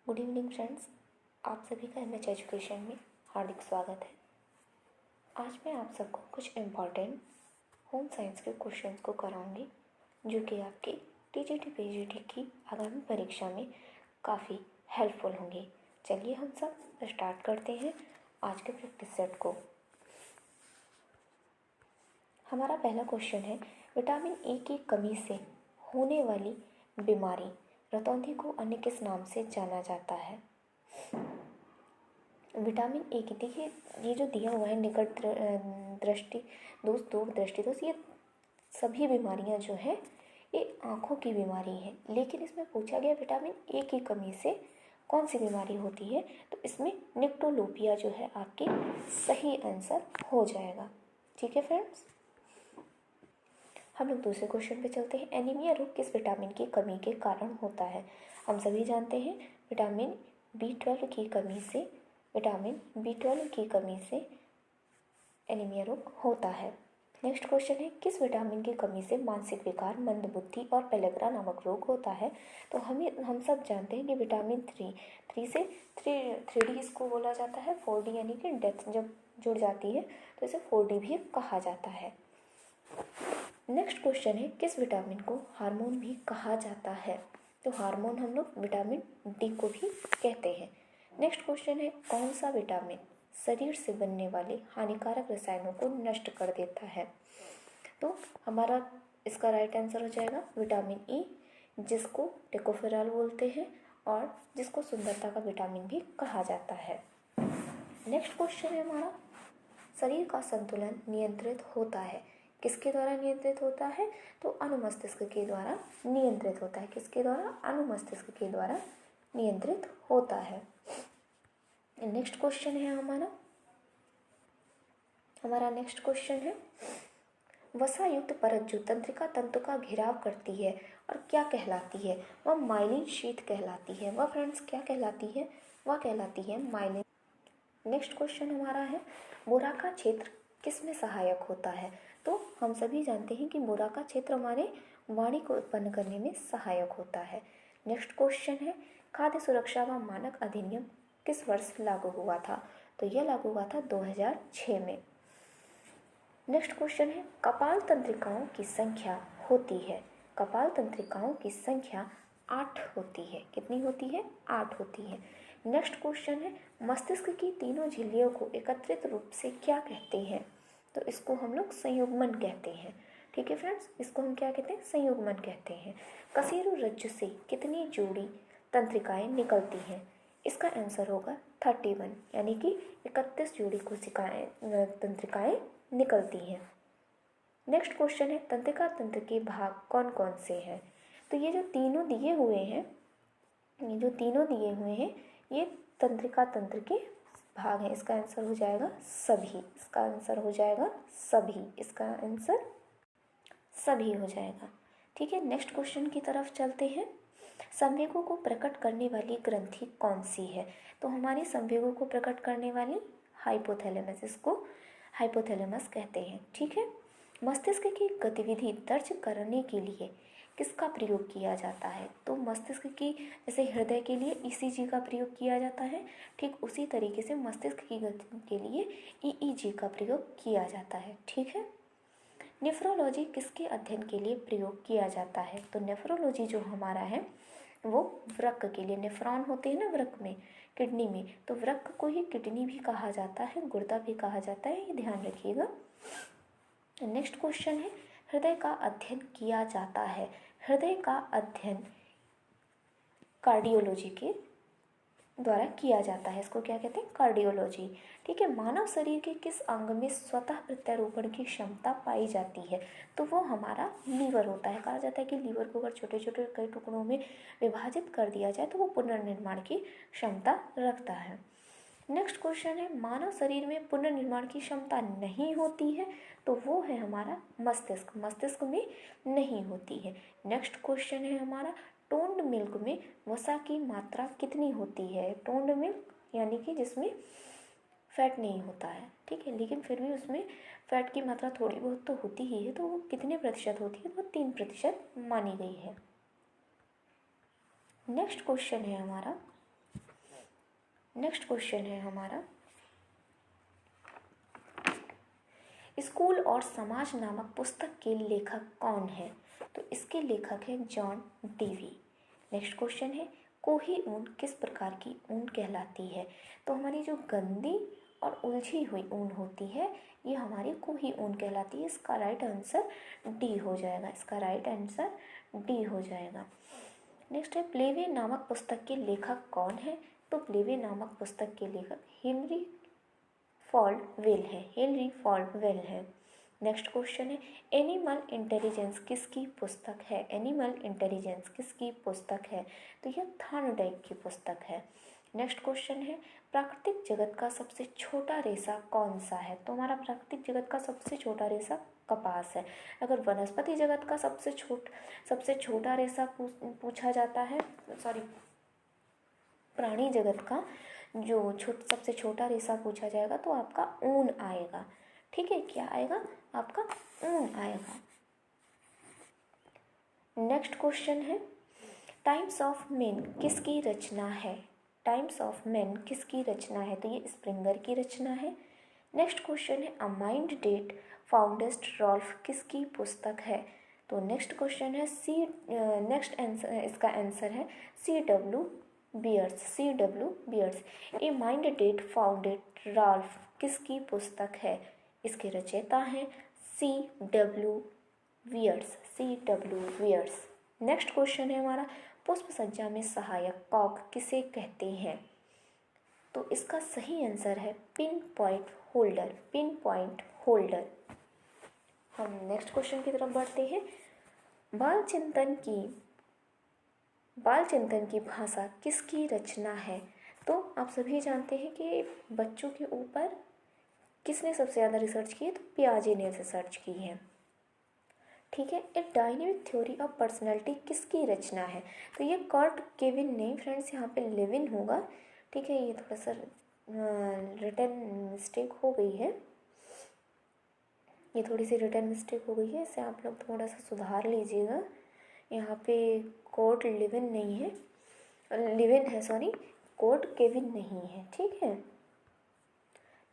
Good evening friends, आप सभी का एमएच एजुकेशन में हार्दिक स्वागत है। आज मैं आप सबको कुछ इम्पॉर्टेंट होम साइंस के क्वेश्चंस को कराऊंगी जो कि आपके टीजीटी पीजीटी की आगामी परीक्षा में काफ़ी हेल्पफुल होंगे। चलिए हम सब स्टार्ट करते हैं आज के प्रैक्टिस सेट को। हमारा पहला क्वेश्चन है, विटामिन ए की कमी से होने वाली बीमारी रतौंधी को अन्य किस नाम से जाना जाता है? विटामिन ए की देखिए, ये जो दिया हुआ है निकट दृष्टि दोष, दूर दृष्टि दोष, ये सभी बीमारियां जो हैं ये आँखों की बीमारी है। लेकिन इसमें पूछा गया विटामिन ए की कमी से कौन सी बीमारी होती है, तो इसमें निक्टोलोपिया जो है आपके सही आंसर हो जाएगा। ठीक है फ्रेंड्स, हम लोग दूसरे क्वेश्चन पे चलते हैं। एनीमिया रोग किस विटामिन की कमी के कारण होता है? हम सभी जानते हैं विटामिन B12 की कमी से, विटामिन B12 की कमी से एनीमिया रोग होता है। नेक्स्ट क्वेश्चन है, किस विटामिन की कमी से मानसिक विकार, मंदबुद्धि और पेलेग्रा नामक रोग होता है? तो हम सब जानते हैं कि विटामिन थ्री से 3D इसको बोला जाता है। 4D यानी कि डेथ जब जुड़ जाती है तो इसे 4D भी कहा जाता है। नेक्स्ट क्वेश्चन है, किस विटामिन को हार्मोन भी कहा जाता है? तो हार्मोन हम लोग विटामिन डी को भी कहते हैं। नेक्स्ट क्वेश्चन है, कौन सा विटामिन शरीर से बनने वाले हानिकारक रसायनों को नष्ट कर देता है? तो हमारा इसका राइट आंसर हो जाएगा विटामिन ई, जिसको टेकोफेरॉल बोलते हैं और जिसको सुंदरता का विटामिन भी कहा जाता है। नेक्स्ट क्वेश्चन है हमारा, शरीर का संतुलन नियंत्रित होता है किसके द्वारा नियंत्रित होता है? तो अनुमस्तिष्क के द्वारा नियंत्रित होता है। किसके द्वारा? अनुमस्तिष्क के द्वारा नियंत्रित होता है। नेक्स्ट क्वेश्चन है हमारा नेक्स्ट क्वेश्चन है, वसा युक्त परत जो तंत्रिका तंतु का घेराव करती है और क्या कहलाती है? वह माइलिन शीथ कहलाती है। वह फ्रेंड्स क्या कहलाती है? वह कहलाती है माइलिन। नेक्स्ट क्वेश्चन हमारा है, मोरा का क्षेत्र किस में सहायक होता है? तो हम सभी जानते हैं कि मोरा का क्षेत्र हमारे वाणी को उत्पन्न करने में सहायक होता है। नेक्स्ट क्वेश्चन है, खाद्य सुरक्षा व मानक अधिनियम किस वर्ष लागू हुआ था? तो यह लागू हुआ था 2006 में। नेक्स्ट क्वेश्चन है, कपाल तंत्रिकाओं की संख्या होती है? कपाल तंत्रिकाओं की संख्या 8 होती है। कितनी होती है? 8 होती है। नेक्स्ट क्वेश्चन है, मस्तिष्क की तीनों झिल्लियों को एकत्रित रूप से क्या कहते हैं? तो इसको हम लोग संयुग्मन कहते हैं। ठीक है फ्रेंड्स, इसको हम क्या कहते हैं? संयुग्मन कहते हैं। कशेरु रज्जु से कितनी जोड़ी तंत्रिकाएं निकलती हैं? इसका आंसर होगा 31, यानी कि 31 जोड़ी कोशिकाएं तंत्रिकाएं निकलती हैं। नेक्स्ट क्वेश्चन है, तंत्रिका तंत्र के भाग कौन कौन से हैं? तो ये जो तीनों दिए हुए हैं ये तंत्रिका तंत्र के भाग हैं। इसका आंसर हो जाएगा सभी। इसका आंसर हो जाएगा सभी। इसका आंसर सभी हो जाएगा। ठीक है, नेक्स्ट क्वेश्चन की तरफ चलते हैं। संवेगों को प्रकट करने वाली ग्रंथि कौन सी है? तो हमारी संवेगों को प्रकट करने वाली हाइपोथैलेमस, इसको हाइपोथैलेमस कहते हैं। ठीक है, मस्तिष्क की गतिविधि दर्ज करने के लिए किसका प्रयोग किया जाता है? तो मस्तिष्क की, जैसे हृदय के लिए ईसीजी का प्रयोग किया जाता है, ठीक उसी तरीके से मस्तिष्क की गति के लिए ईईजी का प्रयोग किया जाता है। ठीक है, नेफ्रोलॉजी किसके अध्ययन के लिए प्रयोग किया जाता है? तो नेफ्रोलॉजी जो हमारा है वो वृक्क के लिए, नेफ्रॉन होते हैं ना वृक्क में, किडनी में, तो वृक्क को ही किडनी भी कहा जाता है, गुर्दा भी कहा जाता है, ये ध्यान रखिएगा। नेक्स्ट क्वेश्चन है, हृदय का अध्ययन किया जाता है? हृदय का अध्ययन कार्डियोलॉजी के द्वारा किया जाता है। इसको क्या कहते हैं? कार्डियोलॉजी। ठीक है, मानव शरीर के किस अंग में स्वतः प्रत्यारोपण की क्षमता पाई जाती है? तो वो हमारा लीवर होता है। कहा जाता है कि लीवर को अगर छोटे छोटे कई टुकड़ों में विभाजित कर दिया जाए तो वो पुनर्निर्माण की क्षमता रखता है। नेक्स्ट क्वेश्चन है, मानव शरीर में पुनर्निर्माण की क्षमता नहीं होती है, तो वो है हमारा मस्तिष्क। मस्तिष्क में नहीं होती है। नेक्स्ट क्वेश्चन है हमारा, टोन्ड मिल्क में वसा की मात्रा कितनी होती है? टोन्ड मिल्क यानी कि जिसमें फैट नहीं होता है, ठीक है, लेकिन फिर भी उसमें फैट की मात्रा थोड़ी बहुत तो होती ही है, तो वो कितने प्रतिशत होती है? तो 3% मानी गई है। नेक्स्ट क्वेश्चन है हमारा, नेक्स्ट क्वेश्चन है हमारा, स्कूल और समाज नामक पुस्तक के लेखक कौन है? तो इसके लेखक है जॉन डेवी। नेक्स्ट क्वेश्चन है, कोही ऊन किस प्रकार की ऊन कहलाती है? तो हमारी जो गंदी और उलझी हुई ऊन होती है ये हमारी कोही ऊन कहलाती है। इसका राइट आंसर डी हो जाएगा, इसका राइट आंसर डी हो जाएगा। नेक्स्ट है, प्लेवे नामक पुस्तक के लेखक कौन है? तो प्लेवे नामक पुस्तक के लेखक हेनरी फॉल्टवेल है, हेनरी फॉल्टवेल है। नेक्स्ट क्वेश्चन है, एनिमल इंटेलिजेंस किसकी पुस्तक है? एनिमल इंटेलिजेंस किसकी पुस्तक है? तो यह थॉर्नडाइक की पुस्तक है। नेक्स्ट क्वेश्चन है, प्राकृतिक जगत का सबसे छोटा रेशा कौन सा है? तो हमारा प्राकृतिक जगत का सबसे छोटा रेशा कपास है। अगर वनस्पति जगत का सबसे छोटा रेशा पूछा जाता है, सॉरी, प्राणी जगत का जो सबसे छोटा रेशा पूछा जाएगा तो आपका ऊन आएगा। ठीक है, क्या आएगा? आपका ऊन आएगा। नेक्स्ट क्वेश्चन है, टाइम्स ऑफ मेन किसकी रचना है? टाइम्स ऑफ मेन किसकी रचना है? तो ये स्प्रिंगर की रचना है। नेक्स्ट क्वेश्चन है, अ माइंड डेट फाउंडेस्ट रॉल्फ किसकी पुस्तक है? तो नेक्स्ट क्वेश्चन है नेक्स्ट आंसर, इसका आंसर है C.W. Beers, C.W. Beers. A mind that founded रॉल्फ किसकी पुस्तक है? इसके रचयिता हैं C.W. Beers, C.W. Bears. Next question है हमारा, पुष्प सज्जा में सहायक कॉक किसे कहते हैं? तो इसका सही आंसर है pin point holder, pin point holder. हम नेक्स्ट क्वेश्चन की तरफ बढ़ते हैं। बाल चिंतन की भाषा किसकी रचना है? तो आप सभी जानते हैं कि बच्चों के ऊपर किसने सबसे ज़्यादा रिसर्च की है? तो पियाजे ने रिसर्च की है। ठीक है, ए डायनेमिक थ्योरी ऑफ पर्सनैलिटी किसकी रचना है? तो ये कर्ट केविन ने, फ्रेंड्स यहाँ पे लेविन होगा। ठीक है, ये थोड़ा सा रिटन मिस्टेक हो गई है, ये थोड़ी सी रिटन मिस्टेक हो गई है, इसे आप लोग थोड़ा सा सुधार लीजिएगा। यहाँ पे कोर्ट लिविन नहीं है, लिविन है, सॉरी, कोर्ट केविन नहीं है। ठीक है,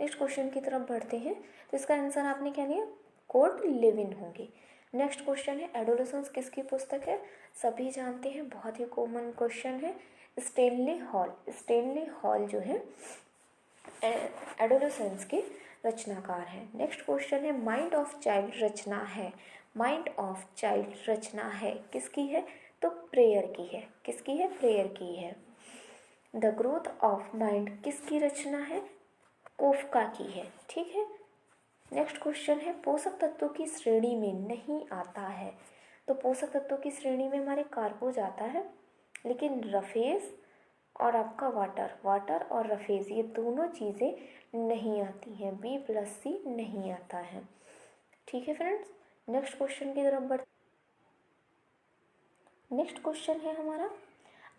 नेक्स्ट क्वेश्चन की तरफ बढ़ते हैं। तो इसका आंसर आपने क्या लिया? कोर्ट लिविन होंगे। नेक्स्ट क्वेश्चन है, एडोलेसेंस किसकी पुस्तक है? सभी जानते हैं, बहुत ही कॉमन क्वेश्चन है, स्टेनली हॉल। स्टेनली हॉल जो है एडोलेसेंस के रचनाकार है। नेक्स्ट क्वेश्चन है, माइंड ऑफ चाइल्ड रचना है, माइंड ऑफ चाइल्ड रचना है किसकी है? तो प्रेयर की है। किसकी है? प्रेयर की है। द ग्रोथ ऑफ माइंड किसकी रचना है? कोफका की है। ठीक है, नेक्स्ट क्वेश्चन है, पोषक तत्वों की श्रेणी में नहीं आता है। तो पोषक तत्वों की श्रेणी में हमारे कार्बोज आता है, लेकिन रफेज और आपका वाटर और रफेज ये दोनों चीज़ें नहीं आती हैं, B+C नहीं आता है। ठीक है फ्रेंड्स, नेक्स्ट क्वेश्चन की तरफ बढ़। नेक्स्ट क्वेश्चन है हमारा,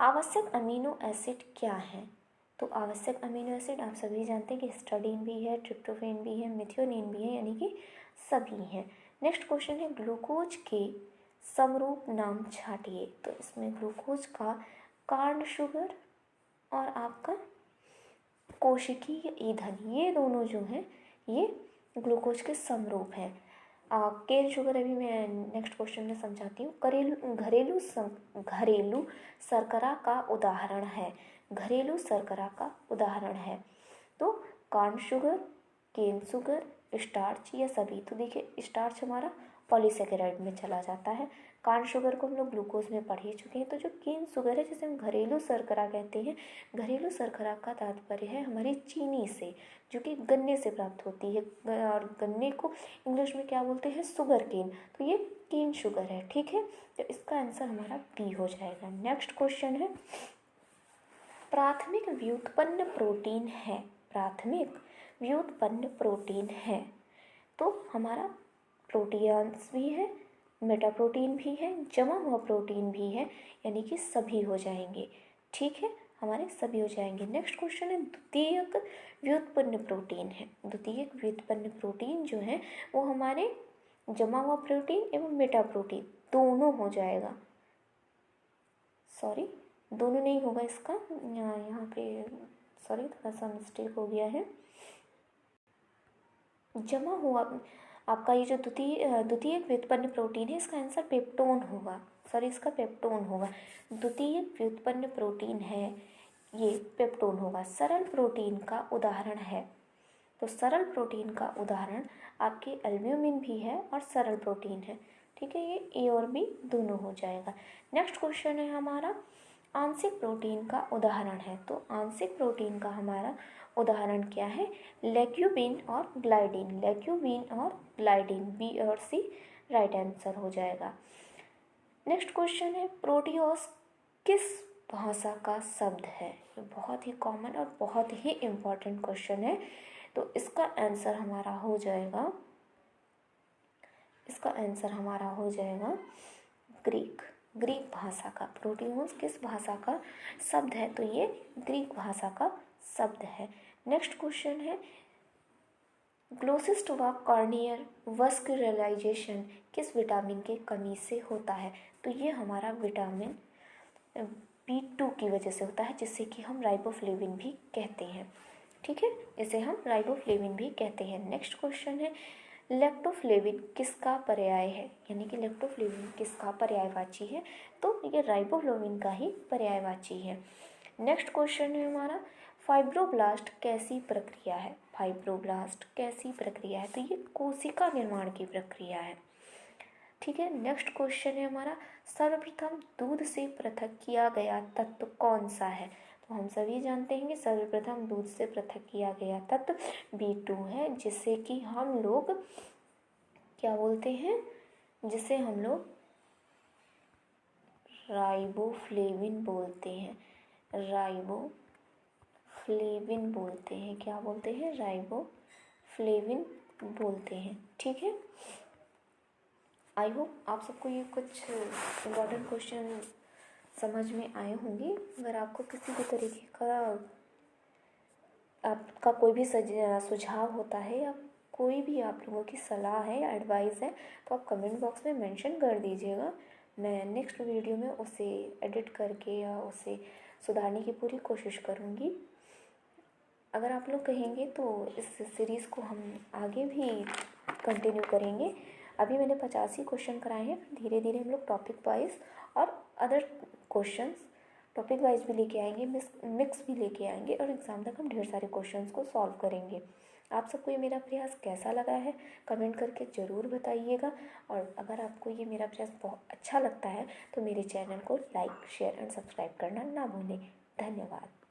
आवश्यक अमीनो एसिड क्या है? तो आवश्यक अमीनो एसिड आप सभी जानते हैं कि हिस्टाडीन भी है, ट्रिप्टोफैन भी है, मेथियोनिन भी है, यानी कि सभी हैं। नेक्स्ट क्वेश्चन है, ग्लूकोज के समरूप नाम छाटिए। तो इसमें ग्लूकोज का कार्न शुगर और आपका कोशिकीय ईंधन, ये दोनों जो हैं ये ग्लूकोज के समरूप हैं। केन शुगर अभी मैं नेक्स्ट क्वेश्चन में समझाती हूँ। घरेलू शर्करा का उदाहरण है, घरेलू शर्करा का उदाहरण है। तो corn sugar, cane sugar, starch, ये सभी। तो देखिए, स्टार्च हमारा पॉलीसेकेराइड में चला जाता है, कॉर्न शुगर को हम लोग ग्लूकोज में पढ़ ही चुके हैं। तो जो केन शुगर है, जिसे हम घरेलू शर्करा कहते हैं, घरेलू शर्करा का तात्पर्य है हमारी चीनी से, जो कि गन्ने से प्राप्त होती है, और गन्ने को इंग्लिश में क्या बोलते हैं? Sugar cane. तो ये केन शुगर है। ठीक है, तो इसका आंसर हमारा बी हो जाएगा। नेक्स्ट क्वेश्चन है, प्राथमिक व्युत्पन्न प्रोटीन है, प्राथमिक व्युत्पन्न प्रोटीन है। तो हमारा प्रोटीन्स भी है, मेटाप्रोटीन भी है, जमा हुआ प्रोटीन भी है, यानी कि सभी हो जाएंगे। ठीक है, हमारे सभी हो जाएंगे। नेक्स्ट क्वेश्चन है, द्वितीयक व्युत्पन्न प्रोटीन है। द्वितीयक व्युत्पन्न प्रोटीन जो है वो हमारे जमा हुआ प्रोटीन एवं मेटाप्रोटीन दोनों हो जाएगा। सॉरी, दोनों नहीं होगा, इसका यहाँ पे सॉरी थोड़ा सा मिस्टेक हो गया है। जमा हुआ आपका ये जो द्वितीय व्युत्पन्न प्रोटीन है, इसका आंसर पेप्टोन होगा। सॉरी, इसका पेप्टोन होगा। द्वितीय व्युत्पन्न प्रोटीन है ये पेप्टोन होगा। सरल प्रोटीन का उदाहरण है, तो सरल प्रोटीन का उदाहरण आपके एल्ब्यूमिन भी है और सरल प्रोटीन है। ठीक है, ये ए और बी दोनों हो जाएगा। नेक्स्ट क्वेश्चन है हमारा आंशिक प्रोटीन का उदाहरण है। तो आंशिक प्रोटीन का हमारा उदाहरण क्या है? लेक्यूबिन और ग्लाइडिन। लेक्यूबिन और ग्लाइडिन, बी और सी राइट आंसर हो जाएगा। नेक्स्ट क्वेश्चन है प्रोटियोस किस भाषा का शब्द है? ये बहुत ही कॉमन और बहुत ही इम्पोर्टेंट क्वेश्चन है। तो इसका आंसर हमारा हो जाएगा, ग्रीक। ग्रीक भाषा का। प्रोटियोस किस भाषा का शब्द है? तो ये ग्रीक भाषा का शब्द है। नेक्स्ट क्वेश्चन है ग्लोसिस्ट व कॉर्नियर वस्कुलराइजेशन किस विटामिन की कमी से होता है? तो ये हमारा विटामिन B2 की वजह से होता है, जिससे कि हम राइबोफ्लेविन भी कहते हैं। ठीक है, इसे हम राइबोफ्लेविन भी कहते हैं। नेक्स्ट क्वेश्चन है लैक्टोफ्लेविन किसका पर्याय है? यानी कि लैक्टोफ्लेविन किसका पर्यायवाची है? तो ये राइबोफ्लेविन का ही पर्यायवाची है। नेक्स्ट क्वेश्चन है हमारा फाइब्रोब्लास्ट कैसी प्रक्रिया है? फाइब्रोब्लास्ट कैसी प्रक्रिया है? तो ये कोशिका निर्माण की प्रक्रिया है। ठीक है, नेक्स्ट क्वेश्चन है हमारा सर्वप्रथम दूध से पृथक किया गया तत्व कौन सा है? तो हम सभी जानते हैं कि सर्वप्रथम दूध से पृथक किया गया तत्व B2 है, जिसे कि हम लोग क्या बोलते हैं? जिसे हम लोग राइबोफ्लेविन बोलते हैं। राइबोफ्लेविन बोलते हैं। क्या बोलते हैं? राइबोफ्लेविन बोलते हैं। ठीक है, आई होप आप सबको ये कुछ इम्पोर्टेंट क्वेश्चन समझ में आए होंगे। अगर आपको किसी भी तरीके का आपका कोई भी सुझाव होता है या कोई भी आप लोगों की सलाह है या एडवाइस है, तो आप कमेंट बॉक्स में मेंशन कर दीजिएगा। मैं नेक्स्ट वीडियो में उसे एडिट करके या उसे सुधारने की पूरी कोशिश करूँगी। अगर आप लोग कहेंगे तो इस सीरीज़ को हम आगे भी कंटिन्यू करेंगे। अभी मैंने 85 क्वेश्चन कराए हैं, धीरे धीरे हम लोग टॉपिक वाइज और अदर क्वेश्चंस टॉपिक वाइज भी लेके आएंगे, मिक्स भी लेके आएंगे और एग्ज़ाम तक हम ढेर सारे क्वेश्चंस को सॉल्व करेंगे। आप सबको ये मेरा प्रयास कैसा लगा है कमेंट करके ज़रूर बताइएगा। और अगर आपको ये मेरा प्रयास बहुत अच्छा लगता है तो मेरे चैनल को लाइक, शेयर एंड सब्सक्राइब करना ना भूलें। धन्यवाद।